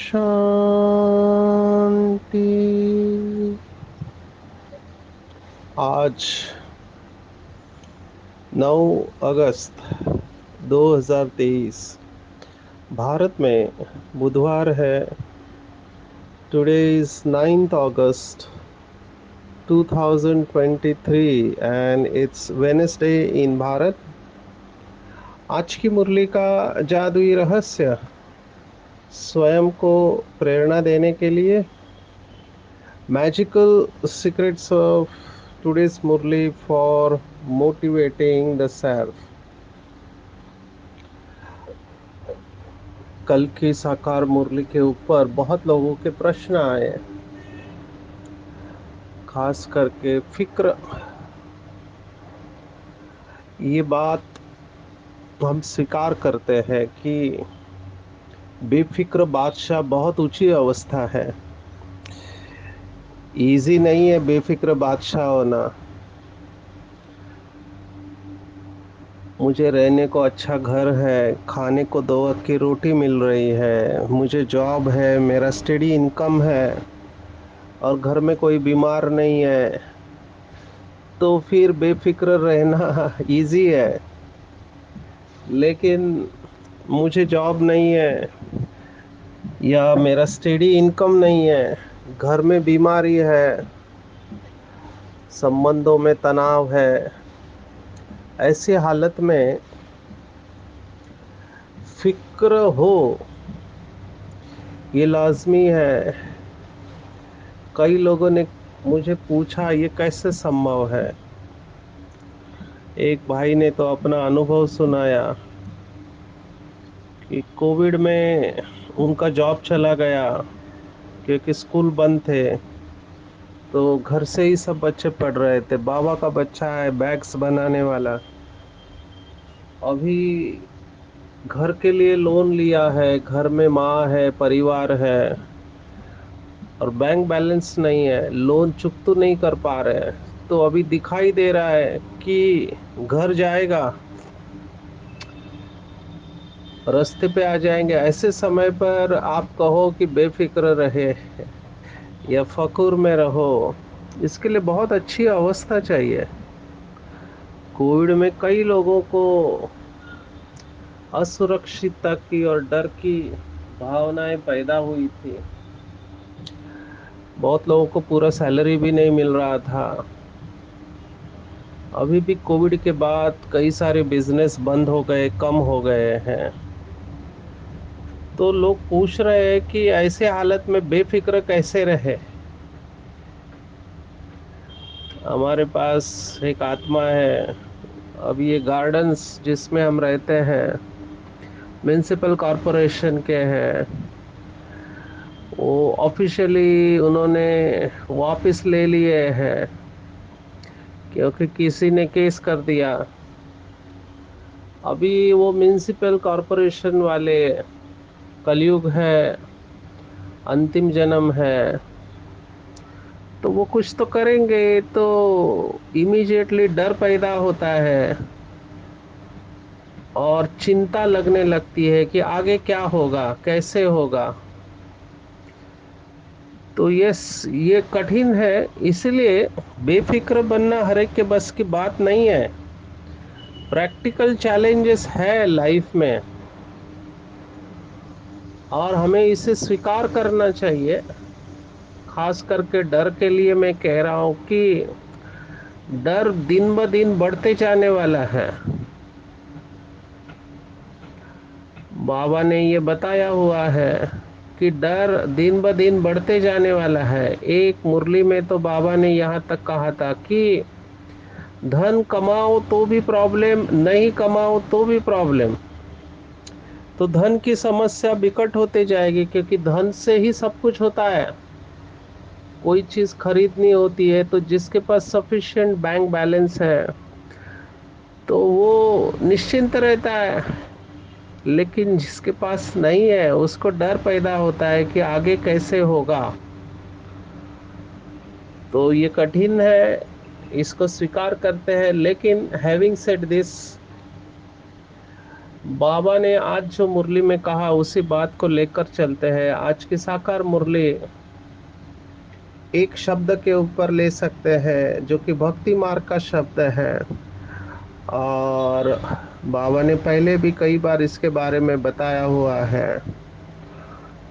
शांति। आज 9 अगस्त 2023 भारत में बुधवार है। Today is 9th August 2023 and it's Wednesday in Bharat. आज की मुरली का जादुई रहस्य स्वयं को प्रेरणा देने के लिए magical secrets of today's Murli for motivating the self. कल की साकार मुरली के ऊपर बहुत लोगों के प्रश्न आए, खास करके फिक्र। ये बात हम स्वीकार करते हैं कि बेफिक्र बादशाह बहुत ऊंची अवस्था है। इजी नहीं है बेफिक्र बादशाह होना। मुझे रहने को अच्छा घर है, खाने को 2 वक्त की रोटी मिल रही है, मुझे जॉब है, मेरा स्टेडी इनकम है और घर में कोई बीमार नहीं है, तो फिर बेफिक्र रहना इजी है। लेकिन मुझे जॉब नहीं है या मेरा स्टेडी इनकम नहीं है, घर में बीमारी है, संबंधों में तनाव है, ऐसी हालत में फिक्र हो ये लाजमी है। कई लोगों ने मुझे पूछा ये कैसे संभव है। एक भाई ने तो अपना अनुभव सुनाया कि कोविड में उनका जॉब चला गया क्योंकि स्कूल बंद थे, तो घर से ही सब बच्चे पढ़ रहे थे। बाबा का बच्चा है बैग्स बनाने वाला, अभी घर के लिए लोन लिया है, घर में माँ है, परिवार है और बैंक बैलेंस नहीं है, लोन चुकता नहीं कर पा रहे हैं। तो अभी दिखाई दे रहा है कि घर जाएगा, रास्ते पे आ जाएंगे। ऐसे समय पर आप कहो कि बेफिक्र रहे या फकुर में रहो, इसके लिए बहुत अच्छी अवस्था चाहिए। कोविड में कई लोगों को असुरक्षितता की और डर की भावनाएं पैदा हुई थी। बहुत लोगों को पूरा सैलरी भी नहीं मिल रहा था। अभी भी कोविड के बाद कई सारे बिजनेस बंद हो गए, कम हो गए हैं। तो लोग पूछ रहे हैं कि ऐसे हालत में बेफिक्र कैसे रहे। हमारे पास एक आत्मा है। अब ये गार्डन्स जिसमें हम रहते हैं म्युनिसिपल कॉरपोरेशन के हैं, वो ऑफिशियली उन्होंने वापस ले लिए हैं क्योंकि किसी ने केस कर दिया। अभी वो म्युनिसिपल कॉरपोरेशन वाले, कलयुग है, अंतिम जन्म है, तो वो कुछ तो करेंगे। तो इमीडिएटली डर पैदा होता है और चिंता लगने लगती है कि आगे क्या होगा, कैसे होगा। तो ये कठिन है। इसलिए बेफिक्र बनना हर एक के बस की बात नहीं है। प्रैक्टिकल चैलेंजेस है लाइफ में और हमें इसे स्वीकार करना चाहिए। खास करके डर के लिए मैं कह रहा हूं कि डर दिन ब दिन बढ़ते जाने वाला है। बाबा ने ये बताया हुआ है कि डर दिन ब दिन बढ़ते जाने वाला है। एक मुरली में तो बाबा ने यहाँ तक कहा था कि धन कमाओ तो भी प्रॉब्लम, नहीं कमाओ तो भी प्रॉब्लम। तो धन की समस्या विकट होते जाएगी, क्योंकि धन से ही सब कुछ होता है। कोई चीज खरीदनी होती है तो जिसके पास सफिशिएंट बैंक बैलेंस है तो वो निश्चिंत रहता है, लेकिन जिसके पास नहीं है उसको डर पैदा होता है कि आगे कैसे होगा। तो ये कठिन है, इसको स्वीकार करते हैं। लेकिन हैविंग सेड दिस, बाबा ने आज जो मुरली में कहा उसी बात को लेकर चलते हैं। आज की साकार मुरली एक शब्द के ऊपर ले सकते हैं जो कि भक्ति मार्ग का शब्द है। और बाबा ने पहले भी कई बार इसके बारे में बताया हुआ है।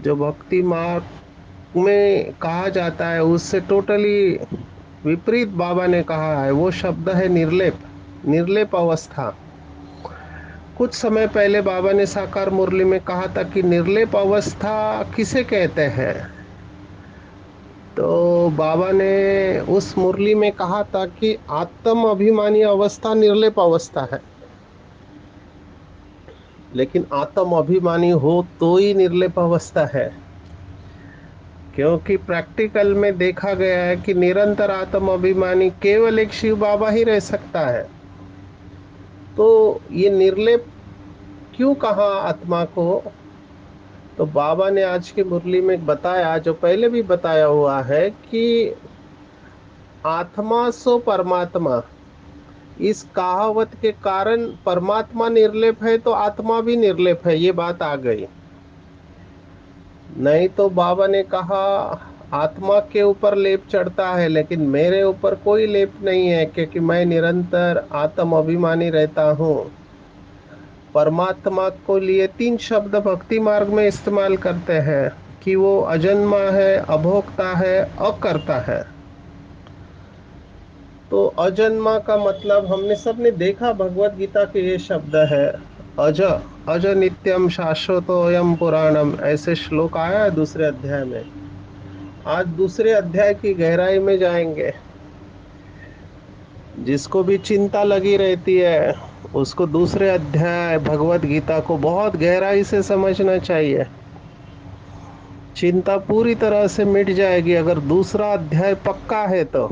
जो भक्ति मार्ग में कहा जाता है उससे टोटली विपरीत बाबा ने कहा है। वो शब्द है निर्लेप, निर्लेप अवस्था। कुछ समय पहले बाबा ने साकार मुरली में कहा था कि निर्लेप अवस्था किसे कहते हैं। तो बाबा ने उस मुरली में कहा था कि आत्म अभिमानी अवस्था निर्लेप अवस्था है। लेकिन आत्म अभिमानी हो तो ही निर्लेप अवस्था है, क्योंकि प्रैक्टिकल में देखा गया है कि निरंतर आत्म अभिमानी केवल एक शिव बाबा ही रह सकता है। तो ये निर्लेप क्यों कहा आत्मा को? तो बाबा ने आज की मुरली में बताया, जो पहले भी बताया हुआ है, कि आत्मा सो परमात्मा, इस कहावत के कारण परमात्मा निर्लेप है तो आत्मा भी निर्लेप है, ये बात आ गई। नहीं तो बाबा ने कहा आत्मा के ऊपर लेप चढ़ता है लेकिन मेरे ऊपर कोई लेप नहीं है, क्योंकि मैं निरंतर आत्म अभिमानी रहता हूँ। परमात्मा को लिए तीन शब्द भक्ति मार्ग में इस्तेमाल करते हैं कि वो अजन्मा है, अभोक्ता है, अकर्ता है। तो अजन्मा का मतलब हमने सबने देखा, भगवत गीता के ये शब्द है, अज अज नित्यम शाश्वतोयम पुराणम, ऐसे श्लोक आया है दूसरे अध्याय में। आज दूसरे अध्याय की गहराई में जाएंगे। जिसको भी चिंता लगी रहती है उसको दूसरे अध्याय भगवत गीता को बहुत गहराई से समझना चाहिए। चिंता पूरी तरह से मिट जाएगी अगर दूसरा अध्याय पक्का है तो।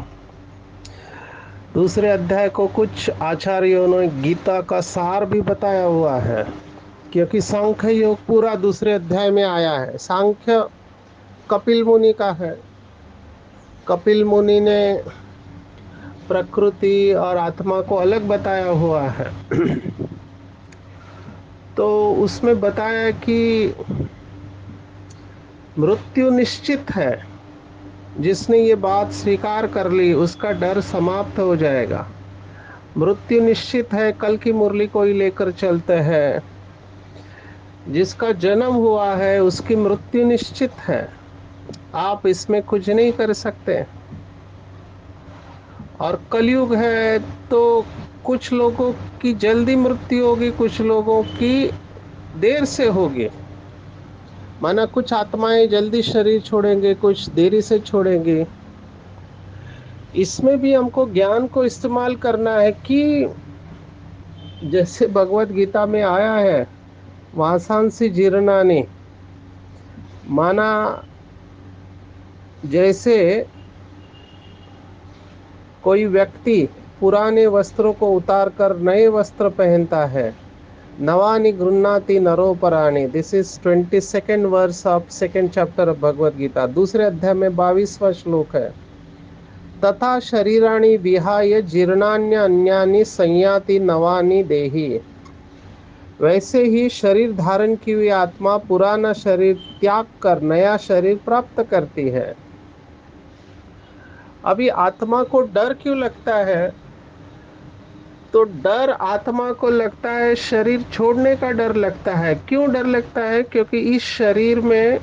दूसरे अध्याय को कुछ आचार्यों ने गीता का सार भी बताया हुआ है, क्योंकि सांख्य योग पूरा दूसरे अध्याय में आया है। सांख्य कपिल मुनि का है। कपिल मुनि ने प्रकृति और आत्मा को अलग बताया हुआ है। तो उसमें बताया कि मृत्यु निश्चित है। जिसने ये बात स्वीकार कर ली उसका डर समाप्त हो जाएगा। मृत्यु निश्चित है, कल की मुरली को ही लेकर चलते हैं। जिसका जन्म हुआ है उसकी मृत्यु निश्चित है, आप इसमें कुछ नहीं कर सकते। और कलयुग है तो कुछ लोगों की जल्दी मृत्यु होगी, कुछ लोगों की देर से होगी। माना कुछ आत्माएं जल्दी शरीर छोड़ेंगे, कुछ देरी से छोड़ेंगे। इसमें भी हमको ज्ञान को इस्तेमाल करना है कि जैसे भगवत गीता में आया है, वासांसी जीर्णानि, माना जैसे कोई व्यक्ति पुराने वस्त्रों को उतार कर नए वस्त्र पहनता है। नवानि गृह्णाति नरोपराणि, this is 22nd verse of second chapter of Bhagavad Gita. दूसरे अध्याय में 22वां श्लोक है, तथा शरीराणि विहाय जीर्णान्य अन्यानि संयाति नवानि देहि। वैसे ही शरीर धारण की हुई आत्मा पुराना शरीर त्याग कर नया शरीर प्राप्त करती है। अभी आत्मा को डर क्यों लगता है? तो डर आत्मा को लगता है, शरीर छोड़ने का डर लगता है। क्यों डर लगता है? क्योंकि इस शरीर में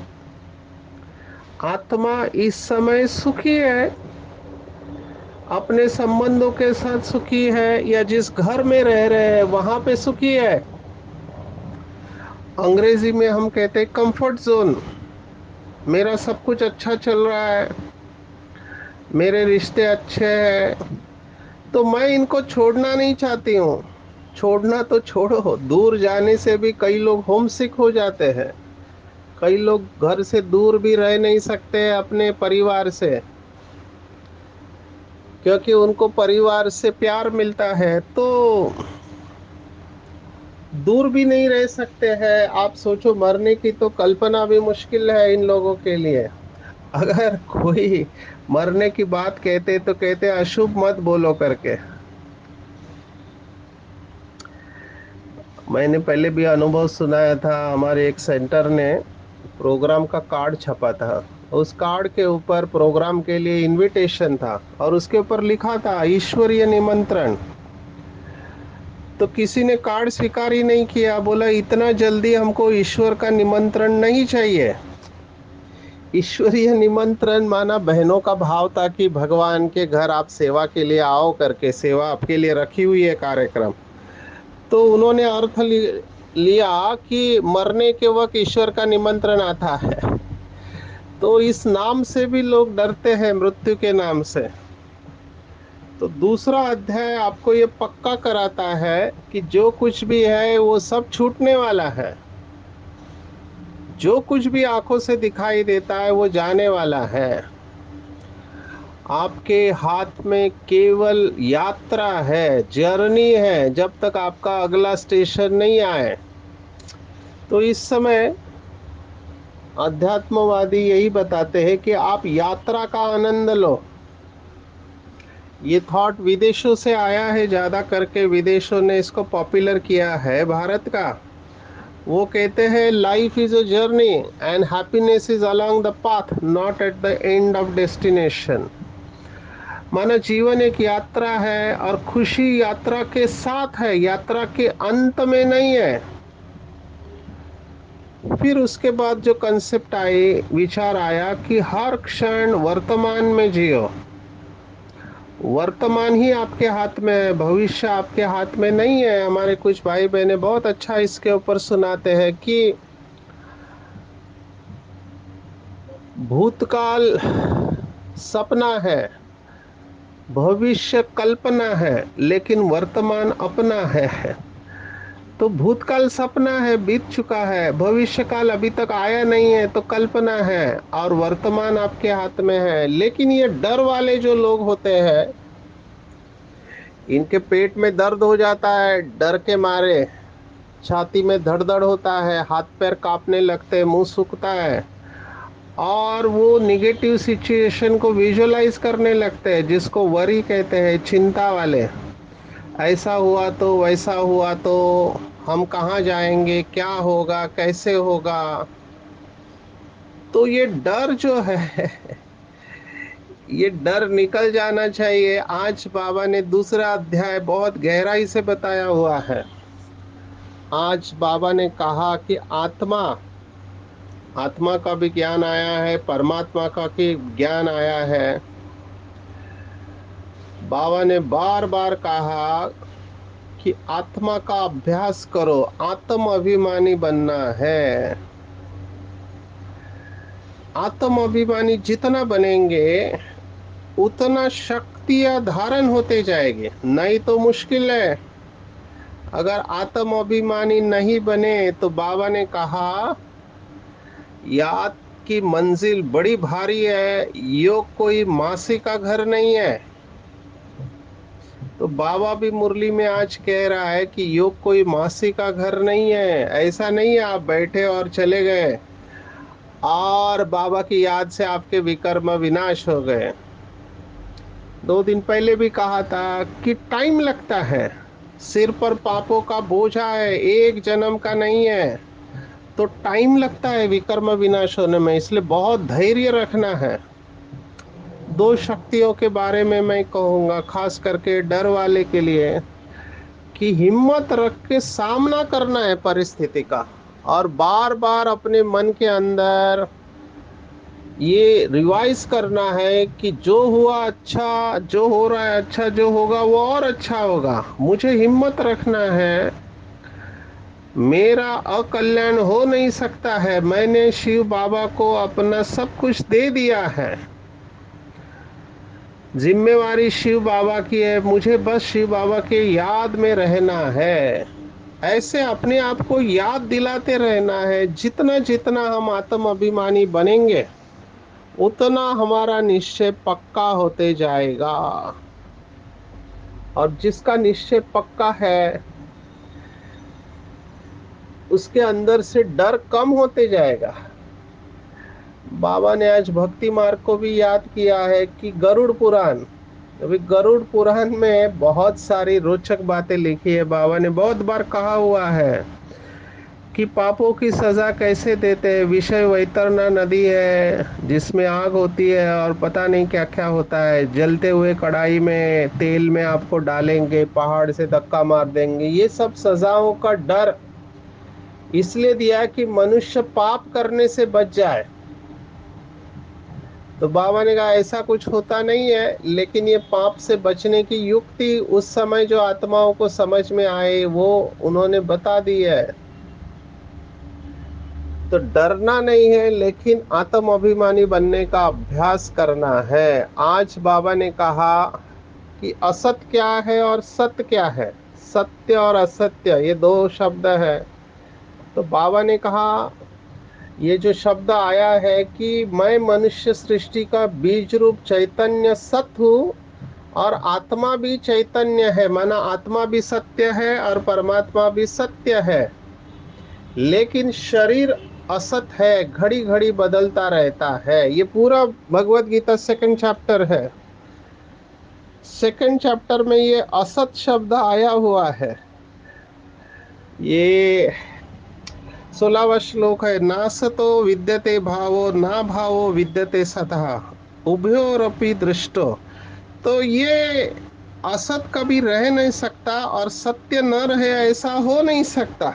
आत्मा इस समय सुखी है, अपने संबंधों के साथ सुखी है, या जिस घर में रह रहे हैं वहां पे सुखी है। अंग्रेजी में हम कहते हैं कंफर्ट जोन। मेरा सब कुछ अच्छा चल रहा है, मेरे रिश्ते अच्छे हैं, तो मैं इनको छोड़ना नहीं चाहती हूँ। छोड़ना तो छोड़ो, दूर जाने से भी कई लोग होमसिक हो जाते हैं। कई लोग घर से दूर भी रह नहीं सकते अपने परिवार से, क्योंकि उनको परिवार से प्यार मिलता है, तो दूर भी नहीं रह सकते हैं। आप सोचो, मरने की तो कल्पना भी मुश्किल है इन लोगों के लिए। अगर कोई मरने की बात कहते तो कहते अशुभ मत बोलो करके। मैंने पहले भी अनुभव सुनाया था, हमारे एक सेंटर ने प्रोग्राम का कार्ड छपा था। उस कार्ड के ऊपर प्रोग्राम के लिए इनविटेशन था और उसके ऊपर लिखा था ईश्वरीय निमंत्रण। तो किसी ने कार्ड स्वीकार ही नहीं किया, बोला इतना जल्दी हमको ईश्वर का निमंत्रण नहीं चाहिए। ईश्वरीय निमंत्रण माना बहनों का भाव था कि भगवान के घर आप सेवा के लिए आओ करके, सेवा आपके लिए रखी हुई है कार्यक्रम। तो उन्होंने अर्थ लिया कि मरने के वक्त ईश्वर का निमंत्रण आता है। तो इस नाम से भी लोग डरते हैं, मृत्यु के नाम से। तो दूसरा अध्याय आपको ये पक्का कराता है कि जो कुछ भी है वो सब छूटने वाला है। जो कुछ भी आंखों से दिखाई देता है वो जाने वाला है। आपके हाथ में केवल यात्रा है, जर्नी है, जब तक आपका अगला स्टेशन नहीं आए। तो इस समय अध्यात्मवादी यही बताते हैं कि आप यात्रा का आनंद लो। ये थॉट विदेशों से आया है, ज्यादा करके विदेशों ने इसको पॉपुलर किया है भारत का। वो कहते हैं life is a journey and happiness is along the path, not at the end of destination. माना जीवन एक यात्रा है और खुशी यात्रा के साथ है, यात्रा के अंत में नहीं है। फिर उसके बाद जो कंसेप्ट आए, विचार आया कि हर क्षण वर्तमान में जियो। वर्तमान ही आपके हाथ में है, भविष्य आपके हाथ में नहीं है। हमारे कुछ भाई बहने बहुत अच्छा इसके ऊपर सुनाते हैं कि भूतकाल सपना है, भविष्य कल्पना है, लेकिन वर्तमान अपना है। तो भूतकाल सपना है, बीत चुका है। भविष्य काल अभी तक आया नहीं है, तो कल्पना है। और वर्तमान आपके हाथ में है। लेकिन ये डर वाले जो लोग होते हैं, इनके पेट में दर्द हो जाता है डर के मारे, छाती में धड़धड़ होता है, हाथ पैर कांपने लगते हैं, मुंह सूखता है, और वो निगेटिव सिचुएशन को विजुअलाइज करने लगते हैं, जिसको वरी कहते हैं, चिंता वाले। ऐसा हुआ तो, वैसा हुआ तो, हम कहाँ जाएंगे, क्या होगा, कैसे होगा। तो ये डर जो है ये डर निकल जाना चाहिए। आज बाबा ने दूसरा अध्याय बहुत गहराई से बताया हुआ है। आज बाबा ने कहा कि आत्मा, आत्मा का भी ज्ञान आया है, परमात्मा का भी ज्ञान आया है। बाबा ने बार बार कहा कि आत्मा का अभ्यास करो, आत्म अभिमानी बनना है। आत्म अभिमानी जितना बनेंगे उतना शक्तियां धारण होते जाएंगे, नहीं तो मुश्किल है। अगर आत्म अभिमानी नहीं बने तो बाबा ने कहा याद की मंजिल बड़ी भारी है, योग कोई मासी का घर नहीं है। तो बाबा भी मुरली में आज कह रहा है कि योग कोई मासी का घर नहीं है। ऐसा नहीं है आप बैठे और चले गए और बाबा की याद से आपके विकर्म विनाश हो गए। 2 दिन पहले भी कहा था कि टाइम लगता है, सिर पर पापों का बोझा है, एक जन्म का नहीं है। तो टाइम लगता है विकर्म विनाश होने में, इसलिए बहुत धैर्य रखना है। 2 शक्तियों के बारे में मैं कहूंगा, खास करके डर वाले के लिए, कि हिम्मत रख के सामना करना है परिस्थिति का, और बार बार अपने मन के अंदर ये रिवाइज करना है कि जो हुआ अच्छा, जो हो रहा है अच्छा, जो होगा वो और अच्छा होगा। मुझे हिम्मत रखना है, मेरा अकल्याण हो नहीं सकता है, मैंने शिव बाबा को अपना सब कुछ दे दिया है। जिम्मेवारी शिव बाबा की है, मुझे बस शिव बाबा के याद में रहना है। ऐसे अपने आप को याद दिलाते रहना है। जितना जितना हम आत्म अभिमानी बनेंगे उतना हमारा निश्चय पक्का होते जाएगा। और जिसका निश्चय पक्का है उसके अंदर से डर कम होते जाएगा। बाबा ने आज भक्ति मार्ग को भी याद किया है कि गरुड़ पुराण, अभी गरुड़ पुराण में बहुत सारी रोचक बातें लिखी है। बाबा ने बहुत बार कहा हुआ है कि पापों की सजा कैसे देते हैं। विषय वैतरणी नदी है जिसमें आग होती है और पता नहीं क्या क्या होता है। जलते हुए कढ़ाई में तेल में आपको डालेंगे, पहाड़ से धक्का मार देंगे। ये सब सजाओं का डर इसलिए दिया कि मनुष्य पाप करने से बच जाए। तो बाबा ने कहा ऐसा कुछ होता नहीं है, लेकिन ये पाप से बचने की युक्ति उस समय जो आत्माओं को समझ में आए वो उन्होंने बता दी है। तो डरना नहीं है, लेकिन आत्म अभिमानी बनने का अभ्यास करना है। आज बाबा ने कहा कि असत क्या है और सत्य क्या है। सत्य और असत्य ये दो शब्द है। तो बाबा ने कहा ये जो शब्द आया है कि मैं मनुष्य सृष्टि का बीज रूप चैतन्य सत्य हूँ और आत्मा भी चैतन्य है, माना आत्मा भी सत्य है और परमात्मा भी सत्य है, लेकिन शरीर असत है, घड़ी घड़ी बदलता रहता है। ये पूरा भगवत गीता सेकंड चैप्टर है। सेकंड चैप्टर में ये असत शब्द आया हुआ है। ये 16वां श्लोक है। नासतो विद्यते भावो ना भावो विद्यते सतः उभयोरपि दृष्टो। तो ये असत कभी रह नहीं सकता और सत्य न रहे ऐसा हो नहीं सकता।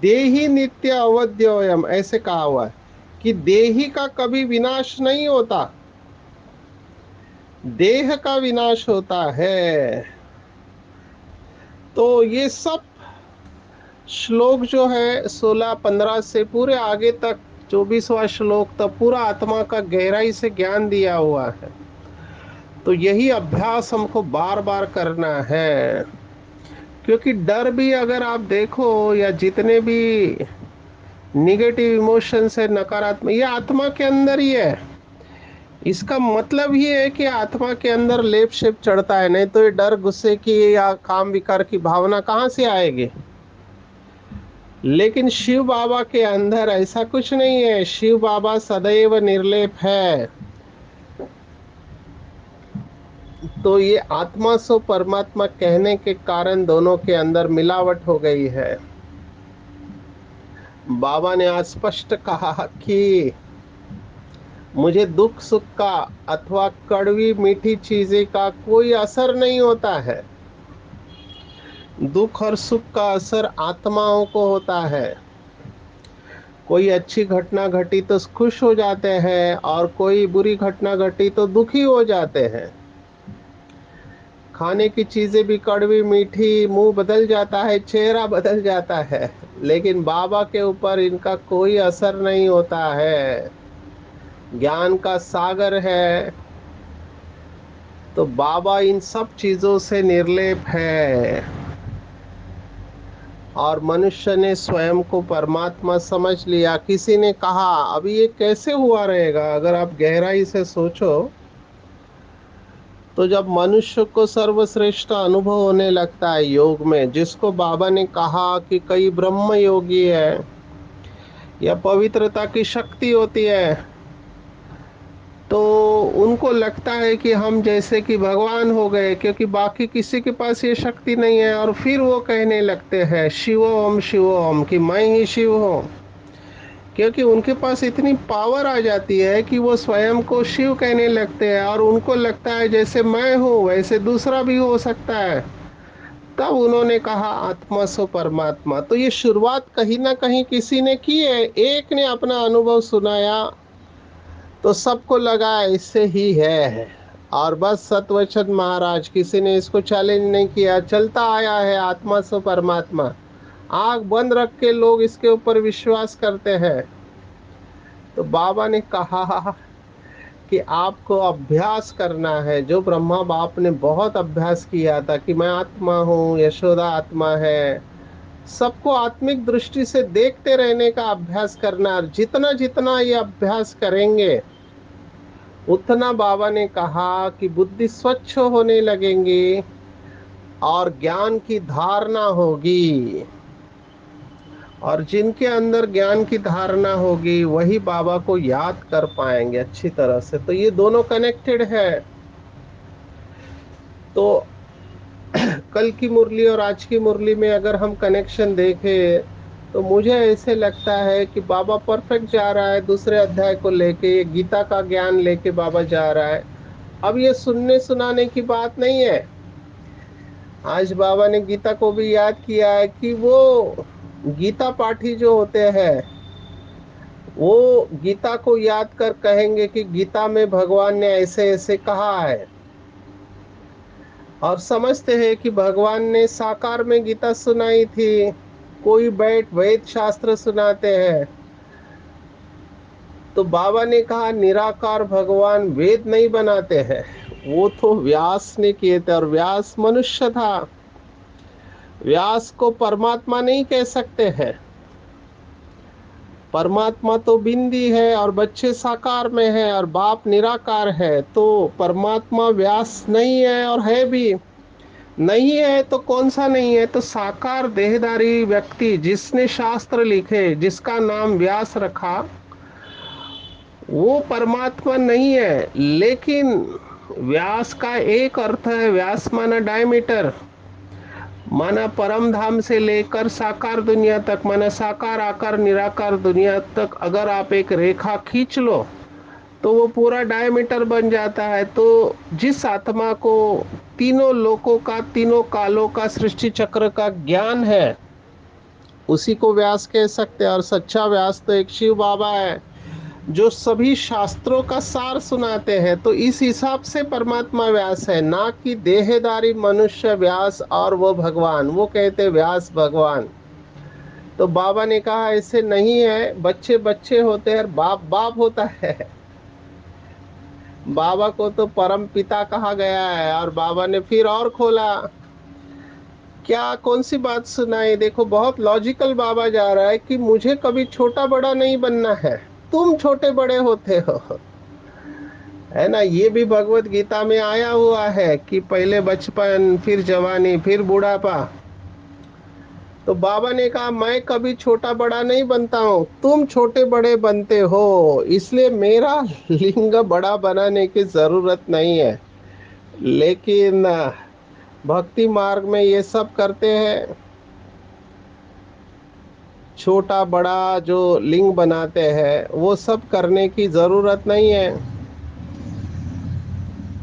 देही नित्य अवध्योयम ऐसे कहा हुआ है कि देही का कभी विनाश नहीं होता, देह का विनाश होता है। तो ये सब श्लोक जो है 16-15 से पूरे आगे तक 24वां श्लोक तक पूरा आत्मा का गहराई से ज्ञान दिया हुआ है। तो यही अभ्यास हमको बार बार करना है। क्योंकि डर भी अगर आप देखो या जितने भी निगेटिव इमोशंस है, नकारात्मक, ये आत्मा के अंदर ही है। इसका मतलब ही है कि आत्मा के अंदर लेप शेप चढ़ता है, नहीं तो ये डर गुस्से की या काम विकार की भावना कहाँ से आएगी। लेकिन शिव बाबा के अंदर ऐसा कुछ नहीं है। शिव बाबा सदैव निर्लेप है। तो ये आत्मा सो परमात्मा कहने के कारण दोनों के अंदर मिलावट हो गई है। बाबा ने आज स्पष्ट कहा कि मुझे दुख सुख का अथवा कड़वी मीठी चीजें का कोई असर नहीं होता है। दुख और सुख का असर आत्माओं को होता है। कोई अच्छी घटना घटी तो खुश हो जाते हैं और कोई बुरी घटना घटी तो दुखी हो जाते हैं। खाने की चीजें भी कड़वी मीठी, मुंह बदल जाता है, चेहरा बदल जाता है, लेकिन बाबा के ऊपर इनका कोई असर नहीं होता है। ज्ञान का सागर है। तो बाबा इन सब चीजों से निर्लेप है और मनुष्य ने स्वयं को परमात्मा समझ लिया। किसी ने कहा अभी ये कैसे हुआ रहेगा। अगर आप गहराई से सोचो तो जब मनुष्य को सर्वश्रेष्ठ अनुभव होने लगता है योग में, जिसको बाबा ने कहा कि कई ब्रह्म योगी है या पवित्रता की शक्ति होती है, तो उनको लगता है कि हम जैसे कि भगवान हो गए, क्योंकि बाकी किसी के पास ये शक्ति नहीं है। और फिर वो कहने लगते हैं शिवो हम कि मैं ही शिव हूँ। क्योंकि उनके पास इतनी पावर आ जाती है कि वो स्वयं को शिव कहने लगते हैं और उनको लगता है जैसे मैं हूँ वैसे दूसरा भी हो सकता है। तब उन्होंने कहा आत्मा सो परमात्मा। तो ये शुरुआत कहीं ना कहीं किसी ने की है। एक ने अपना अनुभव सुनाया तो सबको लगा इससे ही है। और बस सतवचन महाराज, किसी ने इसको चैलेंज नहीं किया, चलता आया है आत्मा सो परमात्मा। आंख बंद रख के लोग इसके ऊपर विश्वास करते हैं। तो बाबा ने कहा कि आपको अभ्यास करना है, जो ब्रह्मा बाप ने बहुत अभ्यास किया था कि मैं आत्मा हूँ, यशोदा आत्मा है, सबको आत्मिक दृष्टि से देखते रहने का अभ्यास करना। जितना जितना ये अभ्यास करेंगे उतना बाबा ने कहा कि बुद्धि स्वच्छ होने लगेंगी और ज्ञान की धारणा होगी, और जिनके अंदर ज्ञान की धारणा होगी वही बाबा को याद कर पाएंगे अच्छी तरह से। तो ये दोनों कनेक्टेड है। तो कल की मुरली और आज की मुरली में अगर हम कनेक्शन देखें तो मुझे ऐसे लगता है कि बाबा परफेक्ट जा रहा है। दूसरे अध्याय को लेके, ये गीता का ज्ञान लेके बाबा जा रहा है। अब ये सुनने सुनाने की बात नहीं है। आज बाबा ने गीता को भी याद किया है कि वो गीता पाठी जो होते हैं वो गीता को याद कर कहेंगे कि गीता में भगवान ने ऐसे ऐसे कहा है, और समझते हैं कि भगवान ने साकार में गीता सुनाई थी। कोई बैठ वेद शास्त्र सुनाते हैं, तो बाबा ने कहा निराकार भगवान वेद नहीं बनाते हैं, वो तो व्यास ने किए थे, और व्यास मनुष्य था। व्यास को परमात्मा नहीं कह सकते हैं। परमात्मा तो बिंदी है और बच्चे साकार में है और बाप निराकार है। तो परमात्मा व्यास नहीं है और है भी नहीं है। तो कौन सा नहीं है? तो साकार देहधारी व्यक्ति जिसने शास्त्र लिखे, जिसका नाम व्यास रखा, वो परमात्मा नहीं है। लेकिन व्यास का एक अर्थ है, व्यास माना डायमीटर, माना परम धाम से लेकर साकार दुनिया तक, माना साकार आकार निराकार दुनिया तक अगर आप एक रेखा खींच लो तो वो पूरा डायमीटर बन जाता है। तो जिस आत्मा को तीनों लोकों का, तीनों कालों का, सृष्टि चक्र का ज्ञान है, उसी को व्यास कह सकते हैं। और सच्चा व्यास तो एक शिव बाबा है जो सभी शास्त्रों का सार सुनाते हैं। तो इस हिसाब से परमात्मा व्यास है, ना कि देहधारी मनुष्य व्यास और वो भगवान। वो कहते व्यास भगवान। तो बाबा ने कहा ऐसे नहीं है, बच्चे बच्चे होते हैं, बाप बाप होता है। बाबा को तो परम पिता कहा गया है। और बाबा ने फिर और खोला, क्या कौन सी बात सुनाई? देखो बहुत लॉजिकल बाबा जा रहा है कि मुझे कभी छोटा बड़ा नहीं बनना है, तुम छोटे बड़े होते हो, है ना। ये भी भगवत गीता में आया हुआ है कि पहले बचपन, फिर जवानी, फिर बुढ़ापा। तो बाबा ने कहा मैं कभी छोटा बड़ा नहीं बनता हूँ, तुम छोटे बड़े बनते हो, इसलिए मेरा लिंग बड़ा बनाने की जरूरत नहीं है। लेकिन भक्ति मार्ग में ये सब करते हैं, छोटा बड़ा जो लिंग बनाते हैं, वो सब करने की जरूरत नहीं है।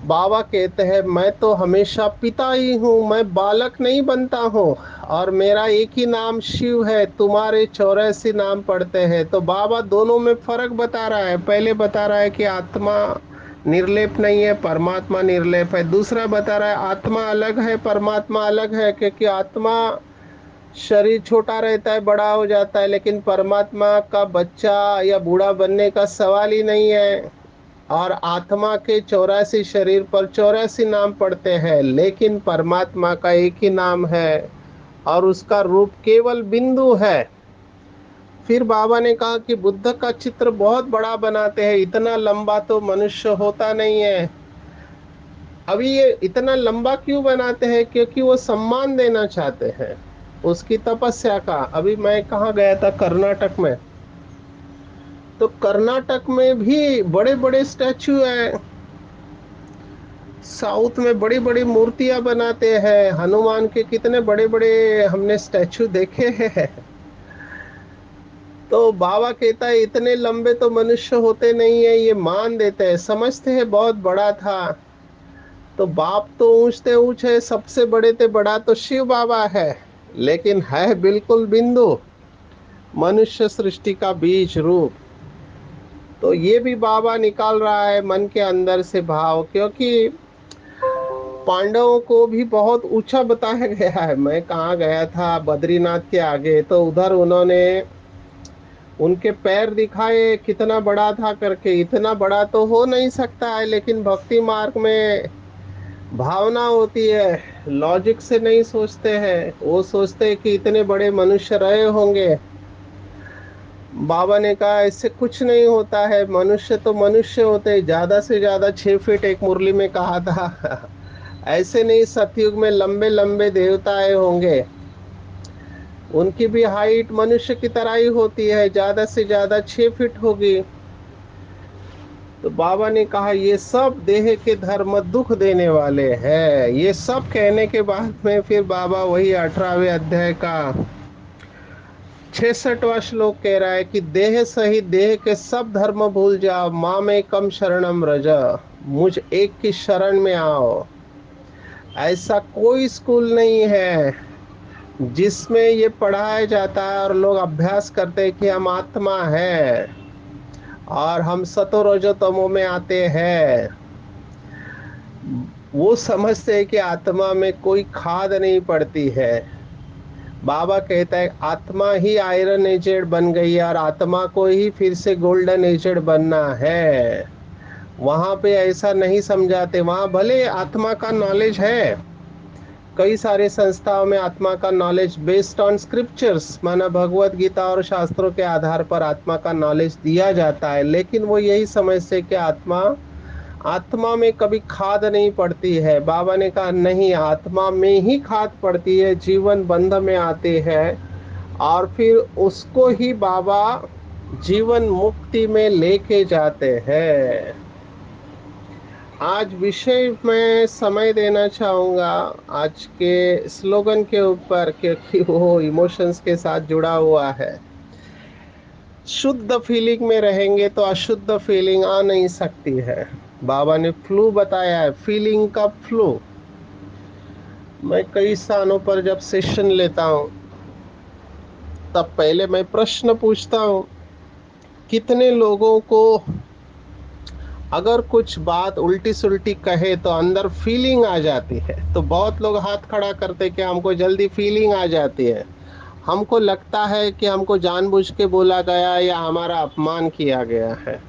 बाबा कहते हैं मैं तो हमेशा पिता ही हूँ, मैं बालक नहीं बनता हूँ, और मेरा एक ही नाम शिव है, तुम्हारे 84 नाम पढ़ते हैं। तो बाबा दोनों में फर्क बता रहा है। पहले बता रहा है कि आत्मा निर्लेप नहीं है, परमात्मा निर्लेप है। दूसरा बता रहा है आत्मा अलग है, परमात्मा अलग है, क्योंकि आत्मा शरीर छोटा रहता है, बड़ा हो जाता है, लेकिन परमात्मा का बच्चा या बूढ़ा बनने का सवाल ही नहीं है। और आत्मा के 84 शरीर पर 84 नाम पड़ते हैं, लेकिन परमात्मा का एक ही नाम है और उसका रूप केवल बिंदु है। फिर बाबा ने कहा कि बुद्ध का चित्र बहुत बड़ा बनाते हैं, इतना लंबा तो मनुष्य होता नहीं है। अभी ये इतना लंबा क्यों बनाते हैं? क्योंकि वो सम्मान देना चाहते हैं उसकी तपस्या का। अभी मैं कहाँ गया था? कर्नाटक में। तो कर्नाटक में भी बड़े बड़े स्टैचू है। साउथ में बड़ी बड़ी मूर्तियां बनाते हैं, हनुमान के कितने बड़े बड़े हमने स्टैचू देखे हैं। तो बाबा कहता है इतने लंबे तो मनुष्य होते नहीं है, ये मान देते हैं, समझते हैं बहुत बड़ा था। तो बाप तो ऊंचते ऊंच है, सबसे बड़े ते बड़ा तो शिव बाबा है, लेकिन है बिल्कुल बिंदु, मनुष्य सृष्टि का बीज रूप। तो ये भी बाबा निकाल रहा है मन के अंदर से भाव, क्योंकि पांडवों को भी बहुत ऊंचा बताया गया है। मैं कहाँ गया था? बद्रीनाथ के आगे। तो उधर उन्होंने उनके पैर दिखाए कितना बड़ा था करके, इतना बड़ा तो हो नहीं सकता है, लेकिन भक्ति मार्ग में भावना होती है, लॉजिक से नहीं सोचते हैं, वो सोचते हैं कि इतने बड़े मनुष्य रहे होंगे। बाबा ने कहा इससे कुछ नहीं होता है, मनुष्य तो मनुष्य होते हैं, ज्यादा से ज्यादा 6 फीट, एक मुरली में कहा था। ऐसे नहीं, सतयुग में लंबे लंबे देवताएं होंगे, उनकी भी हाइट मनुष्य की तरह ही होती है, ज्यादा से ज्यादा 6 फीट होगी। तो बाबा ने कहा ये सब देह के धर्म दुख देने वाले हैं। ये सब कहने के बाद में फिर बाबा वही 18वें अध्याय का 66वां श्लोक कह रहा है कि देह सहित देह के सब धर्म भूल जाओ, माँ में कम शरणम रज, मुझ एक की शरण में आओ। ऐसा कोई स्कूल नहीं है जिसमें ये पढ़ाया जाता है और लोग अभ्यास करते हैं कि हम आत्मा है और हम सतो रजो तमो में आते हैं। वो समझते हैं कि आत्मा में कोई खाद नहीं पड़ती है। बाबा कहता है आत्मा ही आयरन एजेड बन गई है और आत्मा को ही फिर से गोल्डन एजेड बनना है। वहां पे ऐसा नहीं समझाते, वहां भले आत्मा का नॉलेज है, कई सारे संस्थाओं में आत्मा का नॉलेज बेस्ड ऑन स्क्रिप्चर्स, माना भगवत गीता और शास्त्रों के आधार पर आत्मा का नॉलेज दिया जाता है, लेकिन वो यही समझते कि आत्मा आत्मा में कभी खाद नहीं पड़ती है। बाबा ने कहा नहीं, आत्मा में ही खाद पड़ती है, जीवन बंध में आते हैं और फिर उसको ही बाबा जीवन मुक्ति में लेके जाते हैं। आज विषय में समय देना चाहूंगा आज के स्लोगन के ऊपर, क्योंकि वो इमोशंस के साथ जुड़ा हुआ है। शुद्ध फीलिंग में रहेंगे तो अशुद्ध फीलिंग आ नहीं सकती है। बाबा ने फ्लू बताया है, फीलिंग का फ्लू। मैं कई स्थानों पर जब सेशन लेता हूं तब पहले मैं प्रश्न पूछता हूं, कितने लोगों को अगर कुछ बात उल्टी सुल्टी कहे तो अंदर फीलिंग आ जाती है? तो बहुत लोग हाथ खड़ा करते कि हमको जल्दी फीलिंग आ जाती है, हमको लगता है कि हमको जानबूझ के बोला गया या हमारा अपमान किया गया है।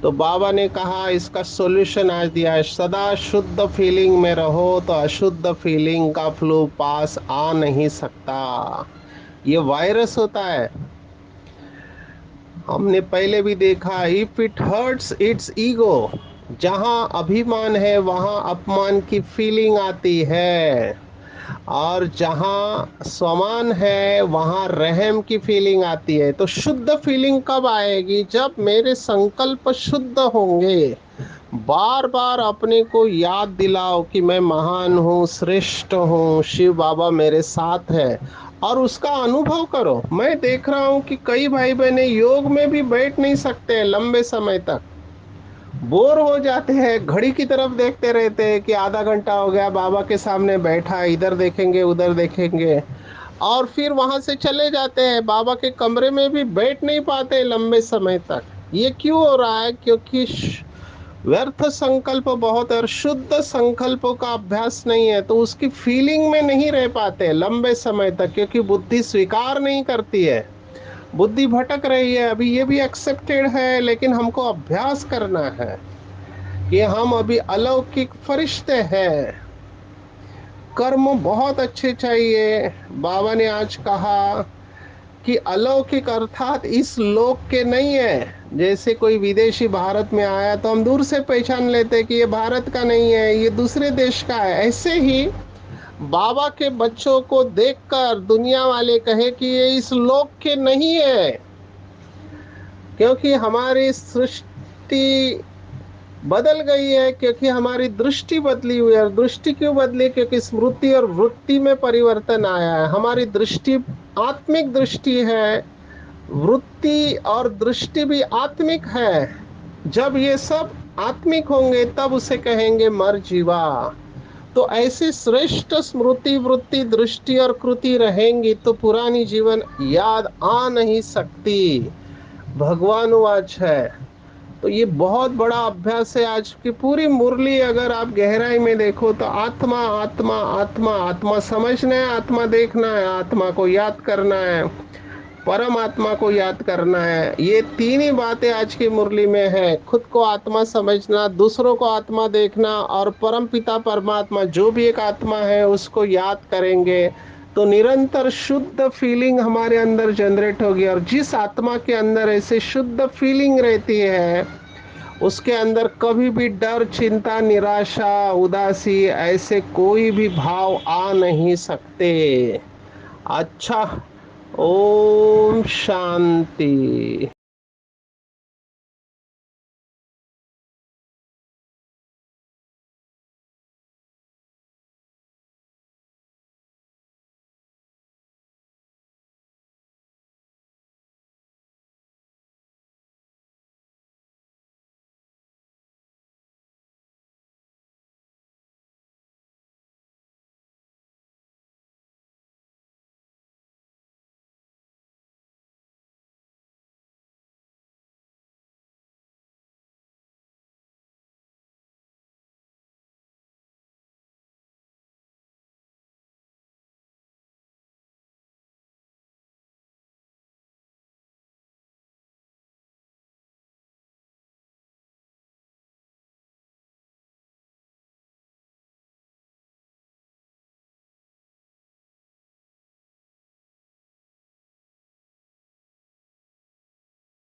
तो बाबा ने कहा इसका सॉल्यूशन आज दिया है, सदा शुद्ध फीलिंग में रहो तो अशुद्ध फीलिंग का फ्लू पास आ नहीं सकता। ये वायरस होता है। हमने पहले भी देखा, if it hurts it's ego, जहां अभिमान है वहां अपमान की फीलिंग आती है, और जहां समान है वहां रहम की फीलिंग आती है। तो शुद्ध फीलिंग कब आएगी? जब मेरे संकल्प शुद्ध होंगे। बार बार अपने को याद दिलाओ कि मैं महान हूँ, श्रेष्ठ हूँ, शिव बाबा मेरे साथ है, और उसका अनुभव करो। मैं देख रहा हूँ कि कई भाई बहने योग में भी बैठ नहीं सकते लंबे समय तक, बोर हो जाते हैं, घड़ी की तरफ देखते रहते हैं कि आधा घंटा हो गया बाबा के सामने बैठा, इधर देखेंगे उधर देखेंगे, और फिर वहां से चले जाते हैं, बाबा के कमरे में भी बैठ नहीं पाते लंबे समय तक। ये क्यों हो रहा है? क्योंकि व्यर्थ संकल्प बहुत है और शुद्ध संकल्पों का अभ्यास नहीं है, तो उसकी फीलिंग में नहीं रह पाते लंबे समय तक, क्योंकि बुद्धि स्वीकार नहीं करती है, बुद्धि भटक रही है। अभी ये भी एक्सेप्टेड है, लेकिन हमको अभ्यास करना है कि हम अभी अलौकिक फरिश्ते हैं। कर्म बहुत अच्छे चाहिए। बाबा ने आज कहा कि अलौकिक अर्थात इस लोक के नहीं है। जैसे कोई विदेशी भारत में आया तो हम दूर से पहचान लेते कि ये भारत का नहीं है, ये दूसरे देश का है। ऐसे ही बाबा के बच्चों को देखकर दुनिया वाले कहे कि ये इस लोक के नहीं है, क्योंकि हमारी सृष्टि बदल गई है, क्योंकि हमारी दृष्टि बदली हुई है। और दृष्टि क्यों बदली? क्योंकि स्मृति और वृत्ति में परिवर्तन आया है। हमारी दृष्टि आत्मिक दृष्टि है, वृत्ति और दृष्टि भी आत्मिक है। जब ये सब आत्मिक होंगे तब उसे कहेंगे मर जीवा। तो ऐसी श्रेष्ठ स्मृति, वृत्ति, दृष्टि और कृति रहेंगी तो पुरानी जीवन याद आ नहीं सकती। भगवान वाच है। तो ये बहुत बड़ा अभ्यास है। आज की पूरी मुरली अगर आप गहराई में देखो तो आत्मा आत्मा आत्मा, आत्मा समझना है, आत्मा देखना है, आत्मा को याद करना है। परमात्मा को याद करना है। ये तीन ही बातें आज की मुरली में है। खुद को आत्मा समझना, दूसरों को आत्मा देखना और परम पिता परमात्मा जो भी एक आत्मा है उसको याद करेंगे तो निरंतर शुद्ध फीलिंग हमारे अंदर जनरेट होगी। और जिस आत्मा के अंदर ऐसे शुद्ध फीलिंग रहती है उसके अंदर कभी भी डर, चिंता, निराशा, उदासी ऐसे कोई भी भाव आ नहीं सकते। अच्छा, ओम शांति।